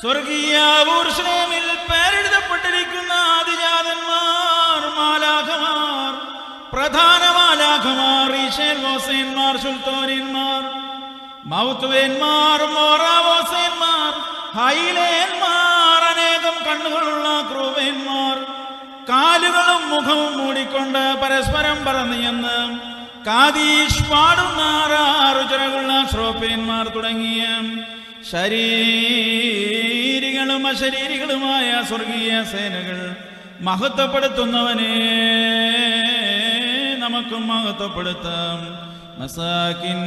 സ്വർഗീയ യെരൂശലേമിൽ പേരെഴുതപ്പെട്ടിരിക്കുന്ന ആദിജാതന്മാർ, മാലാഖമാർ, പ്രധാന മാലാഖമാർ, ഈശേൽവോസേന്മാർ, ശുൽത്തോനിന്മാർ, മൗത്തുവേന്മാർ, മോറാവോസേന്മാർ, ഹൈലേന്മാർ, അനേകം കണ്ണുകളുള്ള ക്രൂവേന്മാർ, കാലുകളും മുഖവും മൂടിക്കൊണ്ട് പരസ്പരം പറന്നിയെന്ന് കാദീഷ് പാടുന്ന 6 ചിറകുള്ള ശ്രോപ്പേന്മാർ തുടങ്ങിയ ശരീരികളും അശരീരികളുമായ സ്വർഗീയ സേനകൾ മഹത്വപ്പെടുത്തുന്നവനെ നമുക്കും മഹത്വപ്പെടുത്താം. മസാകിൻ